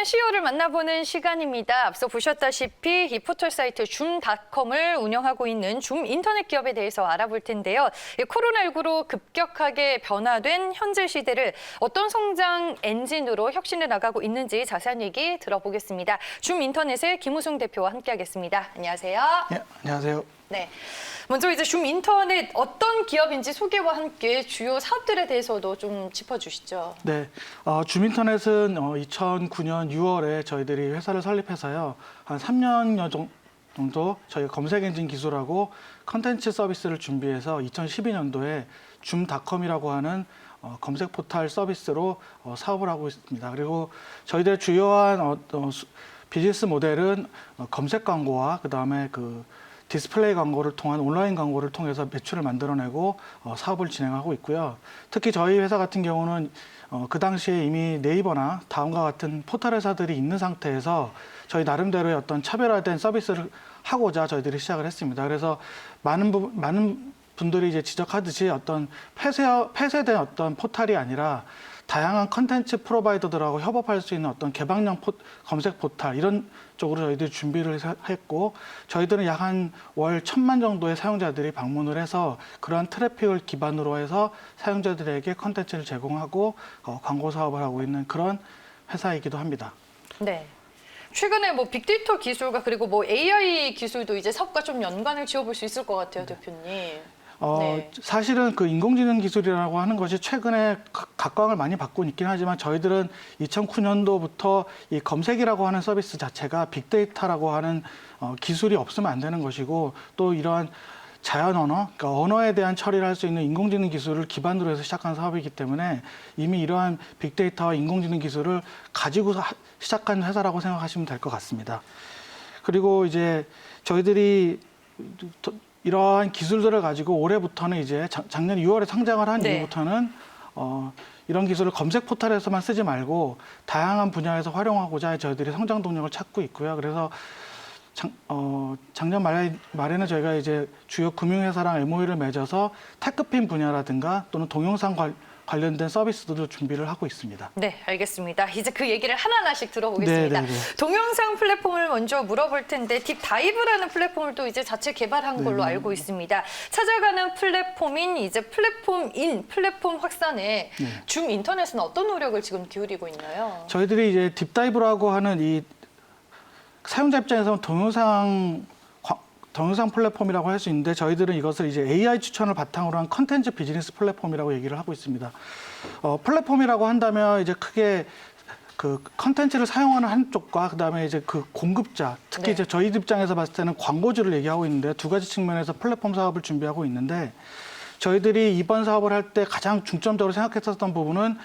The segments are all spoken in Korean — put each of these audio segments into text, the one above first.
CEO를 만나보는 시간입니다. 앞서 보셨다시피 이 포털 사이트 줌닷컴을 운영하고 있는 줌 인터넷 기업에 대해서 알아볼 텐데요. 코로나19로 급격하게 변화된 현재 시대를 어떤 성장 엔진으로 혁신해 나가고 있는지 자세한 얘기 들어보겠습니다. 줌 인터넷의 김우승 대표와 함께하겠습니다. 안녕하세요. 네, 안녕하세요. 네. 먼저 이제 줌 인터넷 어떤 기업인지 소개와 함께 주요 사업들에 대해서도 좀 짚어주시죠. 네, 줌 인터넷은 2009년 6월에 저희들이 회사를 설립해서요. 한 3년여 정도 저희가 검색 엔진 기술하고 컨텐츠 서비스를 준비해서 2012년도에 줌닷컴이라고 하는 검색 포털 서비스로 사업을 하고 있습니다. 그리고 저희들의 주요한 비즈니스 모델은 검색 광고와 그다음에 디스플레이 광고를 통한 온라인 광고를 통해서 매출을 만들어내고 사업을 진행하고 있고요. 특히 저희 회사 같은 경우는 그 당시에 이미 네이버나 다음과 같은 포털 회사들이 있는 상태에서 저희 나름대로의 어떤 차별화된 서비스를 하고자 저희들이 시작을 했습니다. 그래서 많은 분들이 이제 지적하듯이 어떤 폐쇄된 어떤 포털이 아니라 다양한 컨텐츠 프로바이더들하고 협업할 수 있는 어떤 개방형 검색 포털 이런 쪽으로 저희들이 준비를 했고 저희들은 약 한 월 1,000만 정도의 사용자들이 방문을 해서 그러한 트래픽을 기반으로 해서 사용자들에게 컨텐츠를 제공하고 광고 사업을 하고 있는 그런 회사이기도 합니다. 네. 최근에 빅데이터 기술과 그리고 AI 기술도 이제 사업과 좀 연관을 지어볼 수 있을 것 같아요, 대표님. 네. 사실은 인공지능 기술이라고 하는 것이 최근에 각광을 많이 받고 있긴 하지만 저희들은 2009년도부터 이 검색이라고 하는 서비스 자체가 빅데이터라고 하는 기술이 없으면 안 되는 것이고 또 이러한 자연 언어, 그러니까 언어에 대한 처리를 할 수 있는 인공지능 기술을 기반으로 해서 시작한 사업이기 때문에 이미 이러한 빅데이터와 인공지능 기술을 가지고 시작한 회사라고 생각하시면 될 것 같습니다. 그리고 이제 저희들이 이러한 기술들을 가지고 올해부터는 이제 작년 6월에 상장을 한 이후부터는 이런 기술을 검색 포털에서만 쓰지 말고 다양한 분야에서 활용하고자 저희들이 성장 동력을 찾고 있고요. 그래서 작년 말에는 저희가 이제 주요 금융회사랑 MOU를 맺어서 테크핀 분야라든가 또는 동영상 관련된 서비스들도 준비를 하고 있습니다. 네, 알겠습니다. 이제 그 얘기를 하나하나씩 들어보겠습니다. 네네네. 동영상 플랫폼을 먼저 물어볼 텐데 딥다이브라는 플랫폼을 또 이제 자체 개발한 걸로 알고 있습니다. 찾아가는 플랫폼인 이제 플랫폼 확산에 줌 인터넷은 어떤 노력을 지금 기울이고 있나요? 저희들이 이제 딥다이브라고 하는 이 사용자 입장에서는 동영상 플랫폼이라고 할 수 있는데 저희들은 이것을 이제 AI 추천을 바탕으로 한 컨텐츠 비즈니스 플랫폼이라고 얘기를 하고 있습니다. 플랫폼이라고 한다면 이제 크게 컨텐츠를 사용하는 한쪽과 그다음에 이제 공급자, 특히 이제 저희 입장에서 봤을 때는 광고주를 얘기하고 있는데 두 가지 측면에서 플랫폼 사업을 준비하고 있는데 저희들이 이번 사업을 할 때 가장 중점적으로 생각했었던 부분은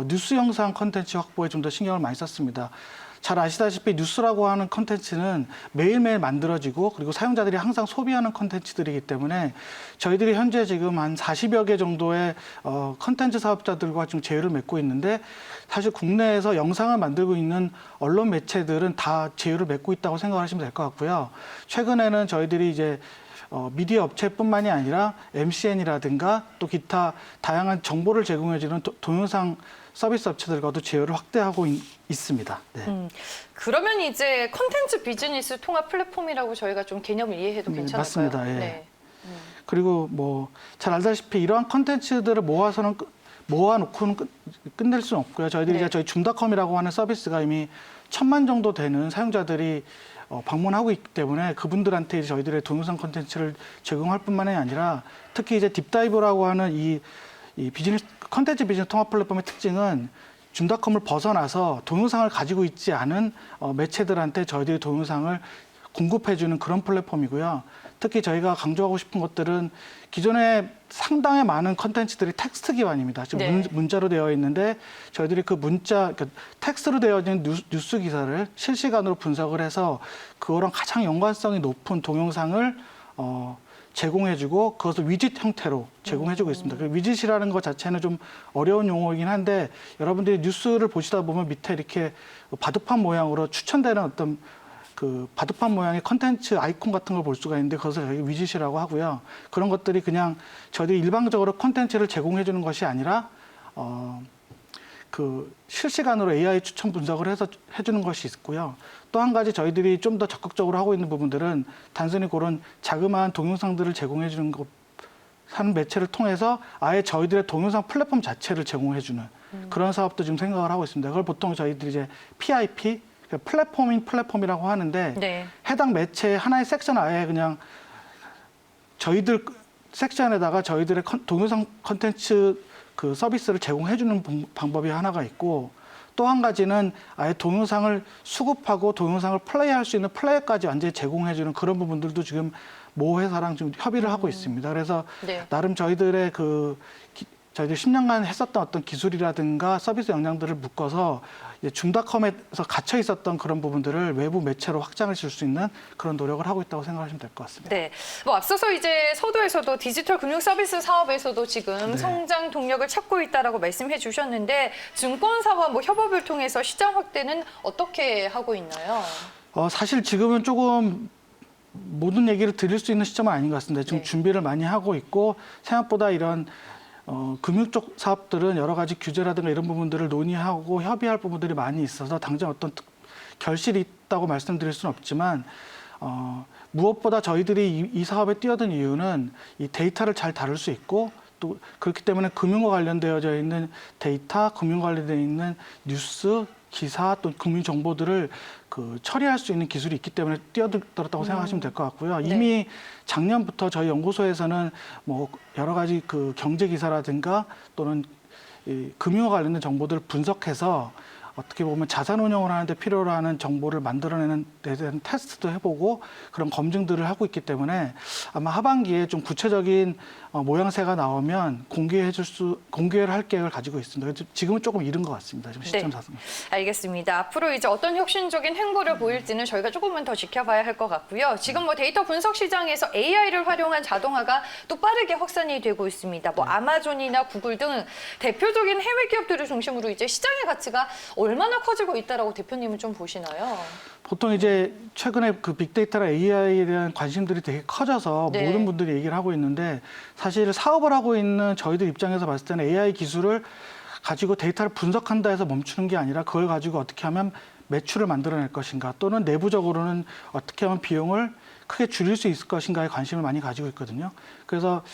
뉴스 영상 컨텐츠 확보에 좀 더 신경을 많이 썼습니다. 잘 아시다시피 뉴스라고 하는 컨텐츠는 매일매일 만들어지고 그리고 사용자들이 항상 소비하는 컨텐츠들이기 때문에 저희들이 현재 지금 한 40여 개 정도의 컨텐츠 사업자들과 지금 제휴를 맺고 있는데 사실 국내에서 영상을 만들고 있는 언론 매체들은 다 제휴를 맺고 있다고 생각하시면 될 것 같고요. 최근에는 저희들이 이제 미디어 업체뿐만이 아니라 MCN이라든가 또 기타 다양한 정보를 제공해주는 동영상 서비스 업체들과도 제휴를 확대하고 있습니다. 네. 그러면 이제 컨텐츠 비즈니스 통합 플랫폼이라고 저희가 좀 개념을 이해해도 괜찮을까요? 맞습니다. 예. 네. 그리고 잘 알다시피 이러한 컨텐츠들을 모아놓고는 끝낼 수는 없고요. 저희들이 이제 저희 줌닷컴이라고 하는 서비스가 이미 1,000만 정도 되는 사용자들이 방문하고 있기 때문에 그분들한테 저희들의 동영상 콘텐츠를 제공할 뿐만이 아니라 특히 이제 딥다이브라고 하는 이 컨텐츠 비즈니스 통합 플랫폼의 특징은 줌닷컴을 벗어나서 동영상을 가지고 있지 않은 매체들한테 저희들이 동영상을 공급해주는 그런 플랫폼이고요. 특히 저희가 강조하고 싶은 것들은 기존에 상당히 많은 컨텐츠들이 텍스트 기반입니다. 지금 문자로 되어 있는데 저희들이 텍스트로 되어진 뉴스 기사를 실시간으로 분석을 해서 그거랑 가장 연관성이 높은 동영상을 제공해주고 그것을 위젯 형태로 제공해주고 있습니다. 그 위젯이라는 것 자체는 좀 어려운 용어이긴 한데 여러분들이 뉴스를 보시다 보면 밑에 이렇게 바둑판 모양으로 추천되는 어떤 바둑판 모양의 컨텐츠 아이콘 같은 걸 볼 수가 있는데 그것을 저희 위젯이라고 하고요. 그런 것들이 그냥 저희들이 일방적으로 컨텐츠를 제공해주는 것이 아니라 그 실시간으로 AI 추천 분석을 해서 해주는 것이 있고요. 또 한 가지 저희들이 좀 더 적극적으로 하고 있는 부분들은 단순히 그런 자그마한 동영상들을 제공해 주는 것 한 매체를 통해서 아예 저희들의 동영상 플랫폼 자체를 제공해주는 그런 사업도 지금 생각을 하고 있습니다. 그걸 보통 저희들이 이제 PIP, 그러니까 플랫폼이라고 하는데 네. 해당 매체 하나의 섹션 아예 그냥 저희들 섹션에다가 저희들의 동영상 컨텐츠 그 서비스를 제공해주는 방법이 하나가 있고 또 한 가지는 아예 동영상을 수급하고 동영상을 플레이할 수 있는 플레이어까지 완전히 제공해주는 그런 부분들도 지금 모 회사랑 좀 협의를 하고 있습니다. 그래서 네. 나름 저희들의 저희들 10년간 했었던 어떤 기술이라든가 서비스 역량들을 묶어서 줌닷컴에서 갇혀 있었던 그런 부분들을 외부 매체로 확장을 줄 수 있는 그런 노력을 하고 있다고 생각하시면 될 것 같습니다. 네. 뭐 앞서서 이제 서두에서도 디지털 금융 서비스 사업에서도 지금 네. 성장 동력을 찾고 있다라고 말씀해 주셨는데 증권사와 뭐 협업을 통해서 시장 확대는 어떻게 하고 있나요? 사실 지금은 조금 모든 얘기를 드릴 수 있는 시점은 아닌 것 같습니다. 지금 네. 준비를 많이 하고 있고 생각보다 이런 금융 쪽 사업들은 여러 가지 규제라든가 이런 부분들을 논의하고 협의할 부분들이 많이 있어서 당장 어떤 결실이 있다고 말씀드릴 수는 없지만 무엇보다 저희들이 이 사업에 뛰어든 이유는 이 데이터를 잘 다룰 수 있고 또 그렇기 때문에 금융과 관련되어져 있는 데이터, 금융과 관련되어 있는 뉴스, 기사 또 금융 정보들을 그 처리할 수 있는 기술이 있기 때문에 뛰어들었다고 생각하시면 될 것 같고요. 네. 이미 작년부터 저희 연구소에서는 뭐 여러 가지 그 경제 기사라든가 또는 이 금융과 관련된 정보들을 분석해서 어떻게 보면 자산 운용을 하는데 필요로 하는 정보를 만들어내는 데 대한 테스트도 해보고 그런 검증들을 하고 있기 때문에 아마 하반기에 좀 구체적인 모양새가 나오면 공개를 할 계획을 가지고 있습니다. 그래서 지금은 조금 이른 것 같습니다. 지금 시점 네. 자체는. 알겠습니다. 앞으로 이제 어떤 혁신적인 행보를 보일지는 저희가 조금만 더 지켜봐야 할 것 같고요. 지금 뭐 데이터 분석 시장에서 AI를 활용한 자동화가 또 빠르게 확산이 되고 있습니다. 뭐 아마존이나 구글 등 대표적인 해외 기업들을 중심으로 이제 시장의 가치가 얼마나 커지고 있다라고 대표님은 좀 보시나요? 보통 이제 최근에 그 빅데이터나 AI에 대한 관심들이 되게 커져서 네. 모든 분들이 얘기를 하고 있는데 사실 사업을 하고 있는 저희들 입장에서 봤을 때는 AI 기술을 가지고 데이터를 분석한다 해서 멈추는 게 아니라 그걸 가지고 어떻게 하면 매출을 만들어낼 것인가 또는 내부적으로는 어떻게 하면 비용을 크게 줄일 수 있을 것인가에 관심을 많이 가지고 있거든요. 그래서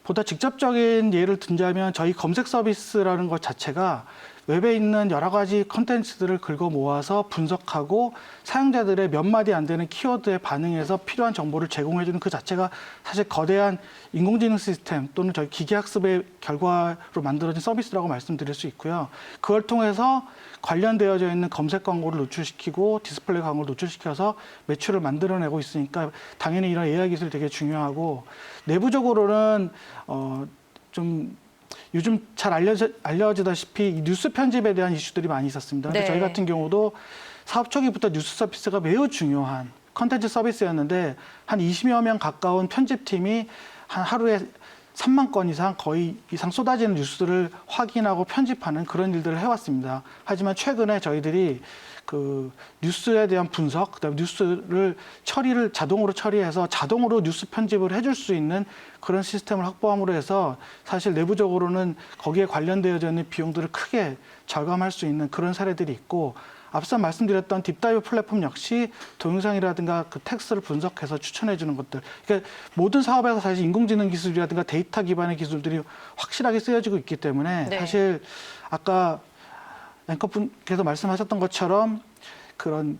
보다 직접적인 예를 든다면 저희 검색 서비스라는 것 자체가 웹에 있는 여러 가지 컨텐츠들을 긁어 모아서 분석하고 사용자들의 몇 마디 안 되는 키워드에 반응해서 필요한 정보를 제공해주는 그 자체가 사실 거대한 인공지능 시스템 또는 저희 기계학습의 결과로 만들어진 서비스라고 말씀드릴 수 있고요. 그걸 통해서 관련되어져 있는 검색 광고를 노출시키고 디스플레이 광고를 노출시켜서 매출을 만들어내고 있으니까 당연히 이런 AI 기술이 되게 중요하고 내부적으로는 좀 요즘 잘 알려지다시피 이 뉴스 편집에 대한 이슈들이 많이 있었습니다. 근데 네. 저희 같은 경우도 사업 초기부터 뉴스 서비스가 매우 중요한 컨텐츠 서비스였는데 한 20여 명 가까운 편집팀이 한 하루에 3만 건 이상 거의 이상 쏟아지는 뉴스를 확인하고 편집하는 그런 일들을 해왔습니다. 하지만 최근에 저희들이 그 뉴스에 대한 분석, 그다음에 뉴스를 자동으로 처리해서 자동으로 뉴스 편집을 해줄 수 있는 그런 시스템을 확보함으로 해서 사실 내부적으로는 거기에 관련되어져 있는 비용들을 크게 절감할 수 있는 그런 사례들이 있고 앞서 말씀드렸던 딥다이브 플랫폼 역시 동영상이라든가 그 텍스트를 분석해서 추천해 주는 것들. 그러니까 모든 사업에서 사실 인공지능 기술이라든가 데이터 기반의 기술들이 확실하게 쓰여지고 있기 때문에 네. 사실 아까 앵커분께서 말씀하셨던 것처럼 그런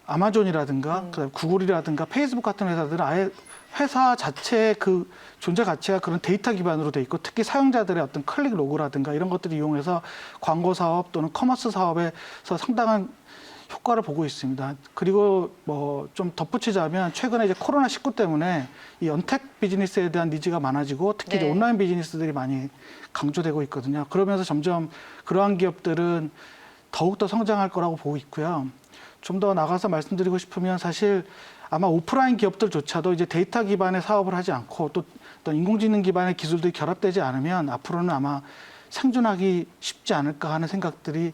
아마존이라든가 그다음에 구글이라든가 페이스북 같은 회사들은 아예 회사 자체의 그 존재 가치가 그런 데이터 기반으로 돼 있고 특히 사용자들의 어떤 클릭 로그라든가 이런 것들을 이용해서 광고 사업 또는 커머스 사업에서 상당한 효과를 보고 있습니다. 그리고 뭐 좀 덧붙이자면 최근에 이제 코로나19 때문에 이 언택 비즈니스에 대한 니즈가 많아지고 특히 이제 네. 온라인 비즈니스들이 많이 강조되고 있거든요. 그러면서 점점 그러한 기업들은 더욱더 성장할 거라고 보고 있고요. 좀 더 나가서 말씀드리고 싶으면 사실 아마 오프라인 기업들조차도 이제 데이터 기반의 사업을 하지 않고 또 인공지능 기반의 기술들이 결합되지 않으면 앞으로는 아마 생존하기 쉽지 않을까 하는 생각들이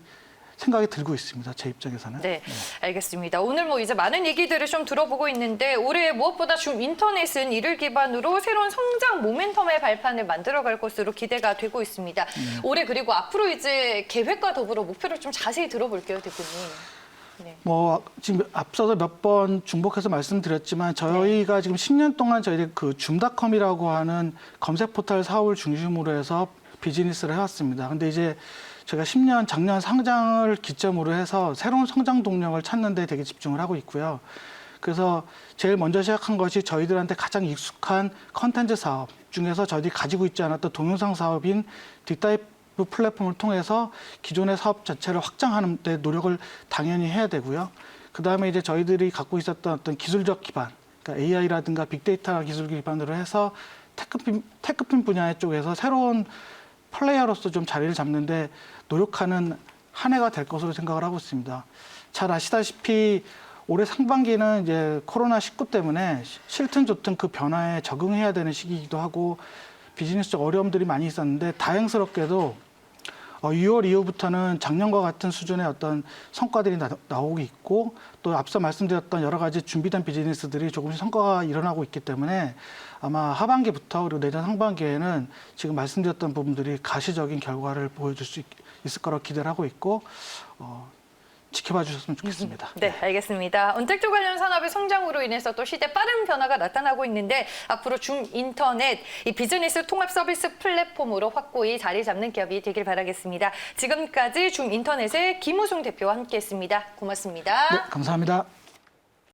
생각이 들고 있습니다. 제 입장에서는. 네, 알겠습니다. 오늘 뭐 이제 많은 얘기들을 좀 들어보고 있는데 올해 무엇보다 줌 인터넷은 이를 기반으로 새로운 성장 모멘텀의 발판을 만들어갈 것으로 기대가 되고 있습니다. 올해 그리고 앞으로 이제 계획과 더불어 목표를 좀 자세히 들어볼게요, 대표님. 네. 뭐 지금 앞서서 몇 번 중복해서 말씀드렸지만 저희가 지금 10년 동안 저희들 그 줌닷컴이라고 하는 검색 포털 사업을 중심으로 해서 비즈니스를 해왔습니다. 근데 이제 제가 10년 작년 상장을 기점으로 해서 새로운 성장 동력을 찾는 데 되게 집중을 하고 있고요. 그래서 제일 먼저 시작한 것이 저희들한테 가장 익숙한 컨텐츠 사업 중에서 저희들이 가지고 있지 않았던 동영상 사업인 뒷다이브 플랫폼을 통해서 기존의 사업 자체를 확장하는 데 노력을 당연히 해야 되고요. 그다음에 이제 저희들이 갖고 있었던 어떤 기술적 기반, 그러니까 AI라든가 빅데이터 기술 기반으로 해서 테크핀 분야 쪽에서 새로운 플레이어로서 좀 자리를 잡는데 노력하는 한 해가 될 것으로 생각을 하고 있습니다. 잘 아시다시피 올해 상반기는 이제 코로나19 때문에 싫든 좋든 그 변화에 적응해야 되는 시기이기도 하고 비즈니스적 어려움들이 많이 있었는데 다행스럽게도 6월 이후부터는 작년과 같은 수준의 어떤 성과들이 나오고 있고 또 앞서 말씀드렸던 여러 가지 준비된 비즈니스들이 조금씩 성과가 일어나고 있기 때문에 아마 하반기부터 그리고 내년 상반기에는 지금 말씀드렸던 부분들이 가시적인 결과를 보여줄 수 있을 거라고 기대를 하고 있고 지켜봐 주셨으면 좋겠습니다. 네, 알겠습니다. 언택트 관련 산업의 성장으로 인해서 또 시대 빠른 변화가 나타나고 있는데 앞으로 줌 인터넷 이 비즈니스 통합 서비스 플랫폼으로 확고히 자리 잡는 기업이 되길 바라겠습니다. 지금까지 줌 인터넷의 김우승 대표와 함께했습니다. 고맙습니다. 네, 감사합니다.